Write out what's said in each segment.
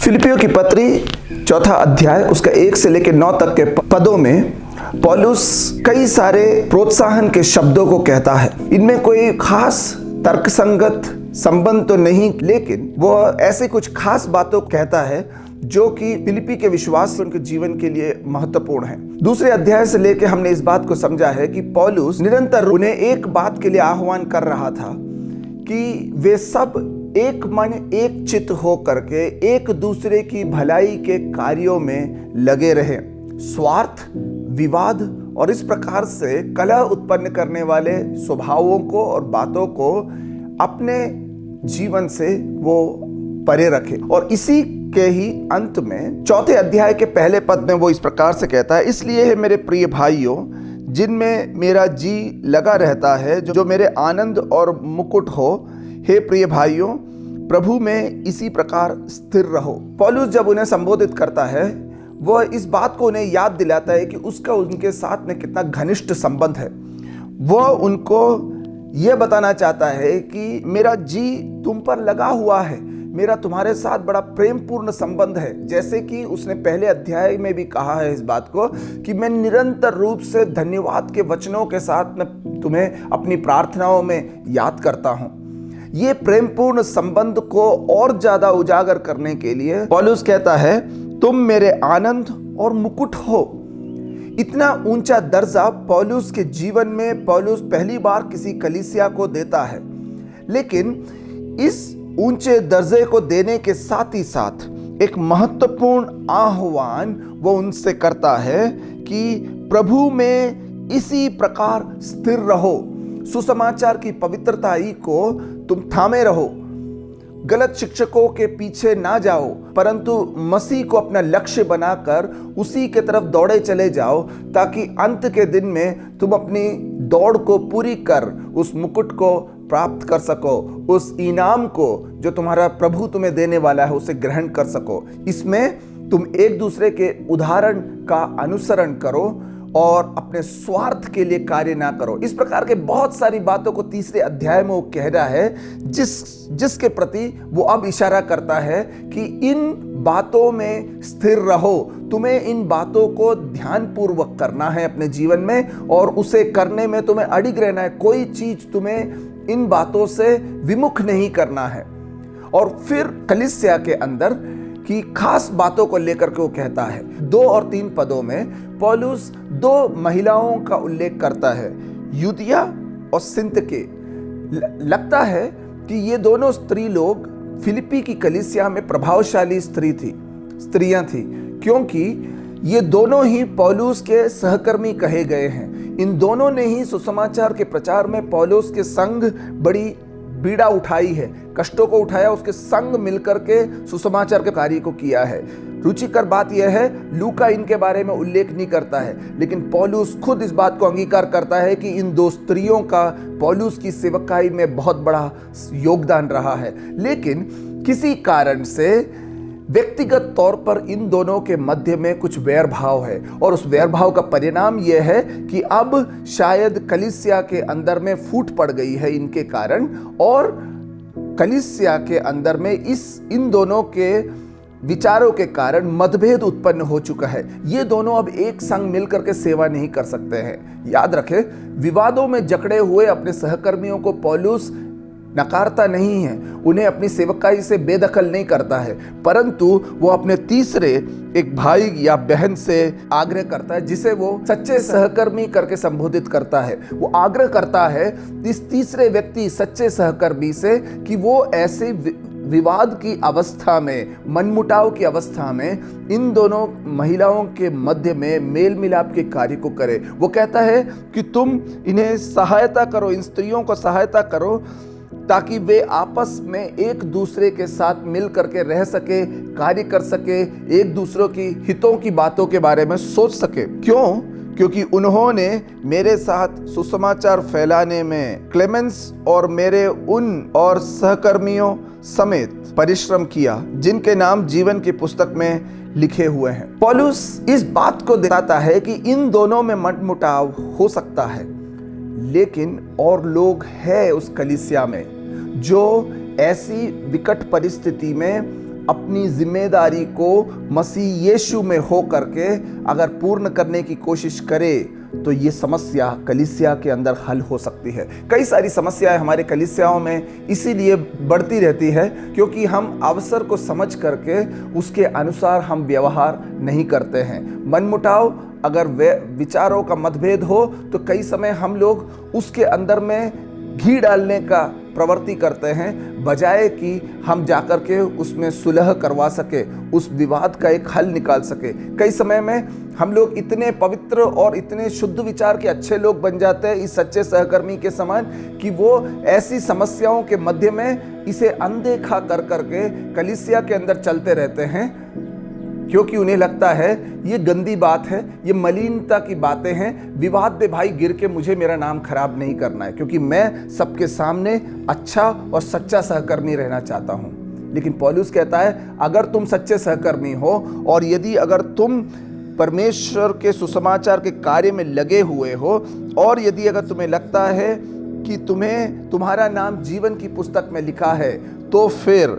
फिलिपियों की पत्री चौथा अध्याय उसका 1 से लेकर 9 तक के पदों में पौलुस कई सारे प्रोत्साहन के शब्दों को कहता है। इनमें कोई खास तर्कसंगत संबंध तो नहीं, लेकिन वो ऐसे कुछ खास बातों कहता है जो कि फिलिपी के विश्वास उनके जीवन के लिए महत्वपूर्ण है। दूसरे अध्याय से लेकर हमने इस बात को समझा है कि पौलुस निरंतर उन्हें एक बात के लिए आह्वान कर रहा था कि वे सब एक मन एक चित्त हो करके एक दूसरे की भलाई के कार्यों में लगे रहें। स्वार्थ, विवाद और इस प्रकार से कलह उत्पन्न करने वाले स्वभावों को और बातों को अपने जीवन से वो परे रखे। और इसी के ही अंत में चौथे अध्याय के पहले पद में वो इस प्रकार से कहता है, इसलिए है मेरे प्रिय भाइयों, जिनमें मेरा जी लगा रहता है, जो मेरे आनंद और मुकुट हो, हे प्रिय भाइयों, प्रभु में इसी प्रकार स्थिर रहो। पौलुस जब उन्हें संबोधित करता है, वह इस बात को उन्हें याद दिलाता है कि उसका उनके साथ में कितना घनिष्ठ संबंध है। वह उनको यह बताना चाहता है कि मेरा जी तुम पर लगा हुआ है, मेरा तुम्हारे साथ बड़ा प्रेमपूर्ण संबंध है। जैसे कि उसने पहले अध्याय में भी कहा है इस बात को कि मैं निरंतर रूप से धन्यवाद के वचनों के साथ में तुम्हें अपनी प्रार्थनाओं में याद करता हूं। ये प्रेमपूर्ण संबंध को और ज्यादा उजागर करने के लिए पौलुस कहता है, तुम मेरे आनंद और मुकुट हो। इतना ऊंचा दर्जा पौलुस के जीवन में पौलुस पहली बार किसी कलीसिया को देता है, लेकिन इस ऊंचे दर्जे को देने के साथ ही साथ एक महत्वपूर्ण आह्वान वो उनसे करता है कि प्रभु में इसी प्रकार स्थिर रहो। सुसमाचार की पवित्रता ही को तुम थामे रहो। गलत शिक्षकों के पीछे ना जाओ, परंतु मसीह को अपना लक्ष्य बनाकर उसी के तरफ दौड़े चले जाओ, ताकि अंत के दिन में तुम अपनी दौड़ को पूरी कर उस मुकुट को प्राप्त कर सको, उस इनाम को जो तुम्हारा प्रभु तुम्हें देने वाला है उसे ग्रहण कर सको। इसमें तुम एक दूसरे के उदाहरण का अनुसरण करो और अपने स्वार्थ के लिए कार्य ना करो। इस प्रकार के बहुत सारी बातों को तीसरे अध्याय में वो कह रहा है, जिसके प्रति वो अब इशारा करता है कि इन बातों में स्थिर रहो। तुम्हें इन बातों को ध्यानपूर्वक करना है अपने जीवन में, और उसे करने में तुम्हें अडिग रहना है। कोई चीज तुम्हें इन बातों से विमुख नहीं करना है। और फिर कलीसिया के अंदर की खास बातों को लेकर के वो कहता है। 2 और 3 पदों में पौलुस 2 महिलाओं का उल्लेख करता है, यूदिया और सिंतके। लगता है कि ये दोनों स्त्री लोग फिलिपी की कलीसिया में प्रभावशाली स्त्रियां थी, क्योंकि ये दोनों ही पौलुस के सहकर्मी कहे गए हैं। इन दोनों ने ही सुसमाचार के प्रचार में पौलुस के संग बड़ी पीड़ा उठाई है, कष्टों को उठाया, उसके संग मिलकर के सुसमाचार के कार्य को किया है। रुचिकर बात यह है, लूका इनके बारे में उल्लेख नहीं करता है, लेकिन पौलुस खुद इस बात को अंगीकार करता है कि इन 2 स्त्रियों का पौलुस की सेवकाई में बहुत बड़ा योगदान रहा है। लेकिन किसी कारण से व्यक्तिगत तौर पर इन दोनों के मध्य में कुछ वैर भाव है, और उस वैर भाव का परिणाम यह है कि अब शायद कलीसिया के अंदर में फूट पड़ गई है इनके कारण, और कलीसिया के अंदर में इन दोनों के विचारों के कारण मतभेद उत्पन्न हो चुका है। ये दोनों अब एक संग मिलकर के सेवा नहीं कर सकते हैं। याद रखें, विवादों में जकड़े हुए अपने सहकर्मियों को पौलुस नकारता नहीं है, उन्हें अपनी सेवकाई से बेदखल नहीं करता है, परंतु वो अपने तीसरे एक भाई या बहन से आग्रह करता है, जिसे वो सच्चे सहकर्मी करके संबोधित करता है। वो आग्रह करता है इस तीसरे व्यक्ति सच्चे सहकर्मी से कि वो ऐसे विवाद की अवस्था में, मनमुटाव की अवस्था में इन दोनों महिलाओं के मध्य में मेल मिलाप के कार्य को करे। वो कहता है कि तुम इन्हें सहायता करो, इन स्त्रियों को सहायता करो, ताकि वे आपस में एक दूसरे के साथ मिल करके रह सके, कार्य कर सके, एक दूसरों की हितों की बातों के बारे में सोच सके। क्यों? क्योंकि उन्होंने मेरे साथ सुसमाचार फैलाने में क्लेमेंस और मेरे उन और सहकर्मियों समेत परिश्रम किया, जिनके नाम जीवन की पुस्तक में लिखे हुए हैं। पौलुस इस बात को दिखाता है कि इन दोनों में मनमुटाव हो सकता है, लेकिन और लोग हैं उस कलीसिया में जो ऐसी विकट परिस्थिति में अपनी जिम्मेदारी को मसीह यीशु में हो करके अगर पूर्ण करने की कोशिश करे तो ये समस्या कलीसिया के अंदर हल हो सकती है। कई सारी समस्याएं हमारे कलीसियाओं में इसीलिए बढ़ती रहती है क्योंकि हम अवसर को समझ करके उसके अनुसार हम व्यवहार नहीं करते हैं। मनमुटाव अगर विचारों का मतभेद हो तो कई समय हम लोग उसके अंदर में घी डालने का प्रवृत्ति करते हैं, बजाय कि हम जाकर के उसमें सुलह करवा सके, उस विवाद का एक हल निकाल सके। कई समय में हम लोग इतने पवित्र और इतने शुद्ध विचार के अच्छे लोग बन जाते हैं इस सच्चे सहकर्मी के समान कि वो ऐसी समस्याओं के मध्य में इसे अनदेखा कर करके कलीसिया के अंदर चलते रहते हैं, क्योंकि उन्हें लगता है ये गंदी बात है, ये मलिनता की बातें हैं, विवाद में भाई गिर के मुझे मेरा नाम खराब नहीं करना है, क्योंकि मैं सबके सामने अच्छा और सच्चा सहकर्मी रहना चाहता हूं। लेकिन पौलुस कहता है अगर तुम सच्चे सहकर्मी हो और यदि अगर तुम परमेश्वर के सुसमाचार के कार्य में लगे हुए हो और यदि अगर तुम्हें लगता है कि तुम्हारा नाम जीवन की पुस्तक में लिखा है, तो फिर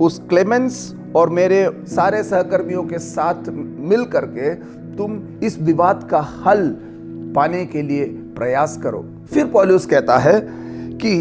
उस क्लेमेंस और मेरे सारे सहकर्मियों के साथ मिल करके तुम इस विवाद का हल पाने के लिए प्रयास करो। फिर पौलुस कहता है कि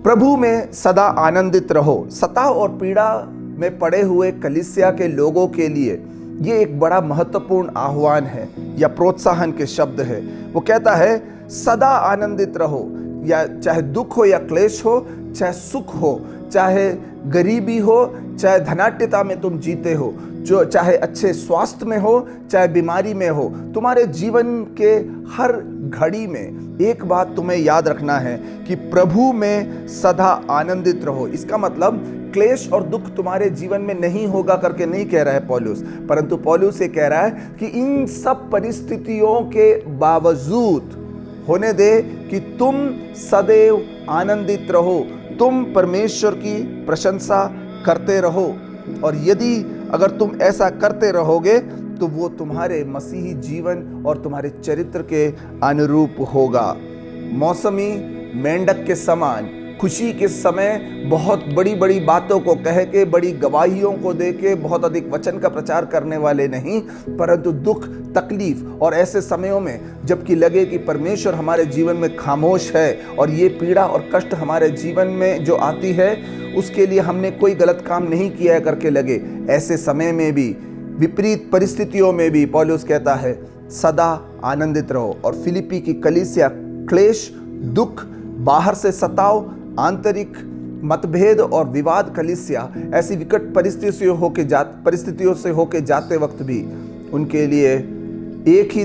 प्रभु में सदा आनंदित रहो। सताव और पीड़ा में पड़े हुए कलीसिया के लोगों के लिए ये एक बड़ा महत्वपूर्ण आह्वान है या प्रोत्साहन के शब्द है। वो कहता है सदा आनंदित रहो, या चाहे दुख हो या क्लेश हो, चाहे सुख हो, चाहे गरीबी हो, चाहे धनाढ्यता में तुम जीते हो, जो चाहे अच्छे स्वास्थ्य में हो, चाहे बीमारी में हो, तुम्हारे जीवन के हर घड़ी में एक बात तुम्हें याद रखना है कि प्रभु में सदा आनंदित रहो। इसका मतलब क्लेश और दुख तुम्हारे जीवन में नहीं होगा करके नहीं कह रहा है पौलुस, परंतु पौलुस ये कह रहा है कि इन सब परिस्थितियों के बावजूद होने दे कि तुम सदैव आनंदित रहो, तुम परमेश्वर की प्रशंसा करते रहो, और यदि अगर तुम ऐसा करते रहोगे तो वो तुम्हारे मसीही जीवन और तुम्हारे चरित्र के अनुरूप होगा। मौसमी मेंढक के समान खुशी के समय बहुत बड़ी बड़ी बातों को कह के, बड़ी गवाहियों को दे के, बहुत अधिक वचन का प्रचार करने वाले नहीं, परंतु दुख, तकलीफ और ऐसे समयों में जबकि लगे कि परमेश्वर हमारे जीवन में खामोश है और ये पीड़ा और कष्ट हमारे जीवन में जो आती है उसके लिए हमने कोई गलत काम नहीं किया है करके लगे, ऐसे समय में भी, विपरीत परिस्थितियों में भी पौलुस कहता है सदा आनंदित रहो। और फिलिप्पी की कलीसिया क्लेश, दुख, बाहर से सताव, आंतरिक मतभेद और विवाद कलीसिया ऐसी विकट परिस्थितियों से होके जाते वक्त भी उनके लिए एक ही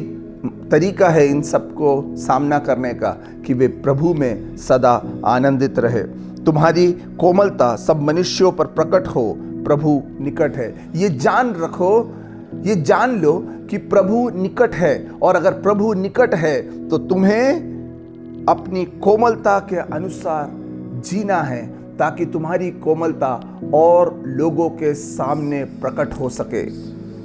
तरीका है इन सबको सामना करने का कि वे प्रभु में सदा आनंदित रहे। तुम्हारी कोमलता सब मनुष्यों पर प्रकट हो, प्रभु निकट है। ये जान रखो, ये जान लो कि प्रभु निकट है, और अगर प्रभु निकट है तो तुम्हें अपनी कोमलता के अनुसार जीना है ताकि तुम्हारी कोमलता और लोगों के सामने प्रकट हो सके।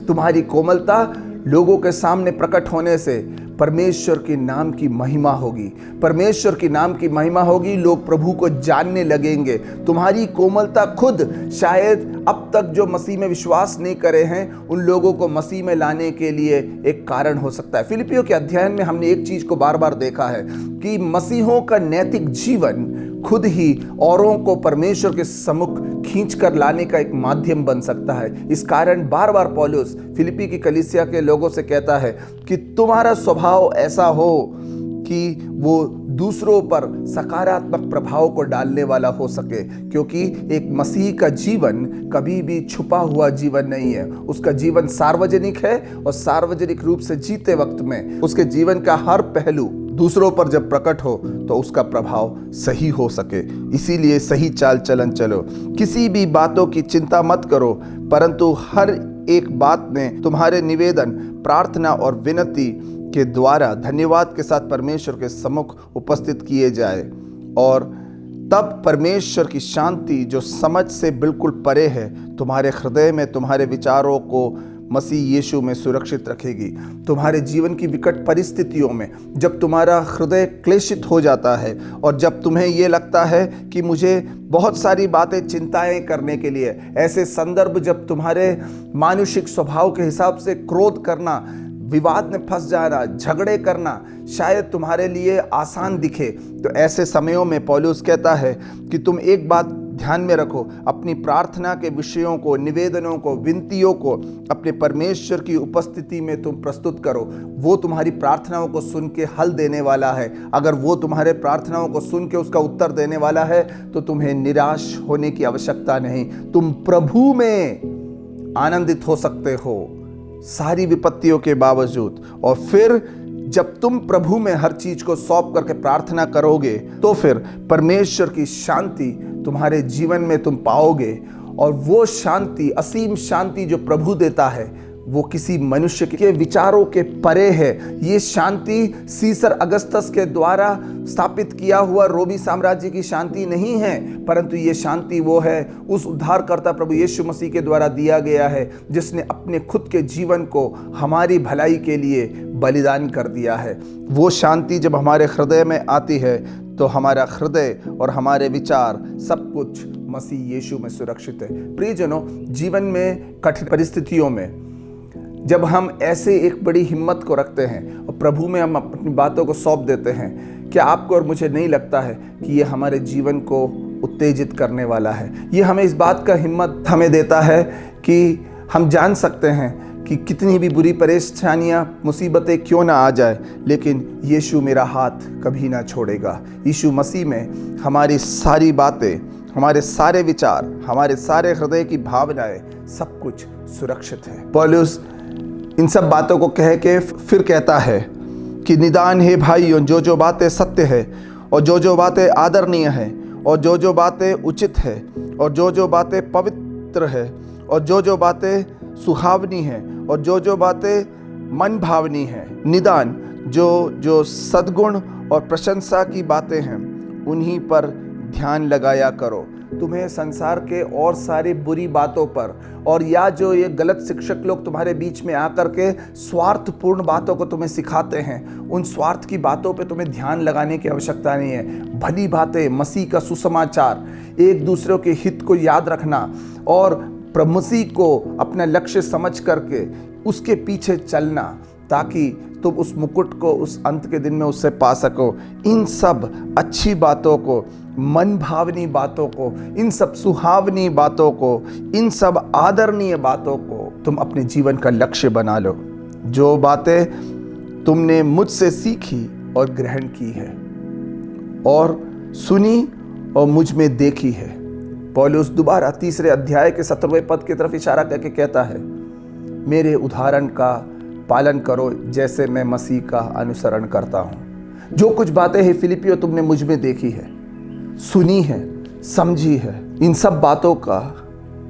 तुम्हारी कोमलता लोगों के सामने प्रकट होने से परमेश्वर के नाम की महिमा होगी, परमेश्वर की नाम की महिमा होगी, लोग प्रभु को जानने लगेंगे। तुम्हारी कोमलता खुद शायद अब तक जो मसीह में विश्वास नहीं करे हैं उन लोगों को मसीह में लाने के लिए एक कारण हो सकता है। फिलिपियों के अध्ययन में हमने एक चीज को बार बार देखा है कि मसीहों का नैतिक जीवन खुद ही औरों को परमेश्वर के सम्मुख खींच कर लाने का एक माध्यम बन सकता है। इस कारण बार बार पौलुस फिलिप्पी की कलीसिया के लोगों से कहता है कि तुम्हारा स्वभाव ऐसा हो कि वो दूसरों पर सकारात्मक प्रभाव को डालने वाला हो सके, क्योंकि एक मसीह का जीवन कभी भी छुपा हुआ जीवन नहीं है। उसका जीवन सार्वजनिक है और सार्वजनिक रूप से जीते वक्त में उसके जीवन का हर पहलू दूसरों पर जब प्रकट हो तो उसका प्रभाव सही हो सके। इसीलिए सही चाल चलन चलो, किसी भी बातों की चिंता मत करो, परंतु हर एक बात में तुम्हारे निवेदन, प्रार्थना और विनती के द्वारा धन्यवाद के साथ परमेश्वर के सम्मुख उपस्थित किए जाए, और तब परमेश्वर की शांति जो समझ से बिल्कुल परे है तुम्हारे हृदय में तुम्हारे विचारों को मसीह यीशु में सुरक्षित रखेगी। तुम्हारे जीवन की विकट परिस्थितियों में जब तुम्हारा हृदय क्लेशित हो जाता है और जब तुम्हें ये लगता है कि मुझे बहुत सारी बातें चिंताएं करने के लिए, ऐसे संदर्भ जब तुम्हारे मानुषिक स्वभाव के हिसाब से क्रोध करना, विवाद में फंस जाना, झगड़े करना शायद तुम्हारे लिए आसान दिखे, तो ऐसे समयों में पौलुस कहता है कि तुम एक बात ध्यान में रखो, अपनी प्रार्थना के विषयों को, निवेदनों को, विनतियों को अपने परमेश्वर की उपस्थिति में तुम प्रस्तुत करो। वो तुम्हारी प्रार्थनाओं को सुन के हल देने वाला है। अगर वो तुम्हारे प्रार्थनाओं को सुन के उसका उत्तर देने वाला है तो तुम्हें निराश होने की आवश्यकता नहीं। तुम प्रभु में आनंदित हो सकते हो सारी विपत्तियों के बावजूद। और फिर जब तुम प्रभु में हर चीज को सौंप करके प्रार्थना करोगे तो फिर परमेश्वर की शांति तुम्हारे जीवन में तुम पाओगे। और वो शांति, असीम शांति जो प्रभु देता है, वो किसी मनुष्य के विचारों के परे है। ये शांति सीसर अगस्तस के द्वारा स्थापित किया हुआ रोमी साम्राज्य की शांति नहीं है, परंतु ये शांति वो है उस उद्धारकर्ता प्रभु यीशु मसीह के द्वारा दिया गया है, जिसने अपने खुद के जीवन को हमारी भलाई के लिए बलिदान कर दिया है। वो शांति जब हमारे हृदय में आती है तो हमारा हृदय और हमारे विचार सब कुछ मसीह यीशु में सुरक्षित है। प्रियजनों, जीवन में कठिन परिस्थितियों में जब हम ऐसे एक बड़ी हिम्मत को रखते हैं और प्रभु में हम अपनी बातों को सौंप देते हैं, क्या आपको और मुझे नहीं लगता है कि ये हमारे जीवन को उत्तेजित करने वाला है? ये हमें इस बात का हिम्मत हमें देता है कि हम जान सकते हैं कि कितनी भी बुरी परेशानियां, मुसीबतें क्यों ना आ जाए, लेकिन यीशु मेरा हाथ कभी ना छोड़ेगा। यीशु मसीह में हमारी सारी बातें, हमारे सारे विचार, हमारे सारे हृदय की भावनाएं सब कुछ सुरक्षित है। पौलुस इन सब बातों को कह के फिर कहता है कि निदान है भाइयों, जो जो बातें सत्य है और जो जो बातें आदरणीय है और जो जो बातें उचित है और जो जो बातें पवित्र है और जो जो बातें सुहावनी है और जो जो बातें मन भावनी है, निदान जो जो सद्गुण और प्रशंसा की बातें हैं, उन्हीं पर ध्यान लगाया करो। तुम्हें संसार के और सारी बुरी बातों पर, और या जो ये गलत शिक्षक लोग तुम्हारे बीच में आकर के स्वार्थपूर्ण बातों को तुम्हें सिखाते हैं, उन स्वार्थ की बातों पे तुम्हें ध्यान लगाने की आवश्यकता नहीं है। भली बातें, मसीह का सुसमाचार, एक दूसरे के हित को याद रखना और मसीह को अपना लक्ष्य समझ करके उसके पीछे चलना, ताकि तुम उस मुकुट को उस अंत के दिन में उससे पा सको। इन सब अच्छी बातों को, मन भावनी बातों को, इन सब सुहावनी बातों को, इन सब आदरणीय बातों को तुम अपने जीवन का लक्ष्य बना लो। जो बातें तुमने मुझसे सीखी और ग्रहण की है और सुनी और मुझ में देखी है। पौलुस दोबारा 3 अध्याय के 17वें पद की तरफ इशारा करके कहता है, मेरे उदाहरण का पालन करो जैसे मैं मसीह का अनुसरण करता हूं। जो कुछ बातें हैं फिलिपियों तुमने मुझ में देखी है, सुनी है, समझी है, इन सब बातों का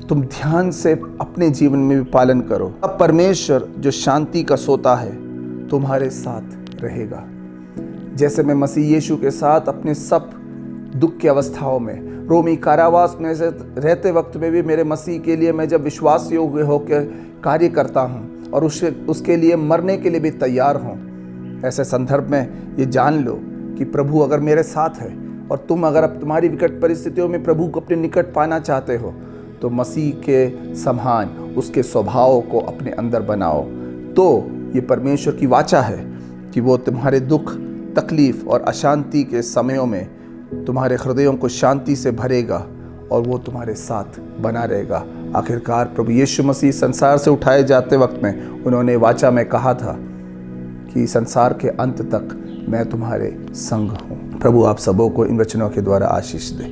तुम ध्यान से अपने जीवन में भी पालन करो। अब परमेश्वर जो शांति का सोता है तुम्हारे साथ रहेगा। जैसे मैं मसीह यीशु के साथ अपने सब दुख की अवस्थाओं में, रोमी कारावास में रहते वक्त में भी मेरे मसीह के लिए मैं जब विश्वास योग्य होकर कार्य करता हूँ और उसके लिए मरने के लिए भी तैयार हूँ, ऐसे संदर्भ में ये जान लो कि प्रभु अगर मेरे साथ है और तुम अगर अब तुम्हारी विकट परिस्थितियों में प्रभु को अपने निकट पाना चाहते हो तो मसीह के समान उसके स्वभाव को अपने अंदर बनाओ। तो ये परमेश्वर की वाचा है कि वो तुम्हारे दुख, तकलीफ और अशांति के समयों में तुम्हारे हृदयों को शांति से भरेगा और वो तुम्हारे साथ बना रहेगा। आखिरकार प्रभु यीशु मसीह संसार से उठाए जाते वक्त में उन्होंने वाचा में कहा था कि संसार के अंत तक मैं तुम्हारे संग हूँ। प्रभु आप सबों को इन वचनों के द्वारा आशीष दे।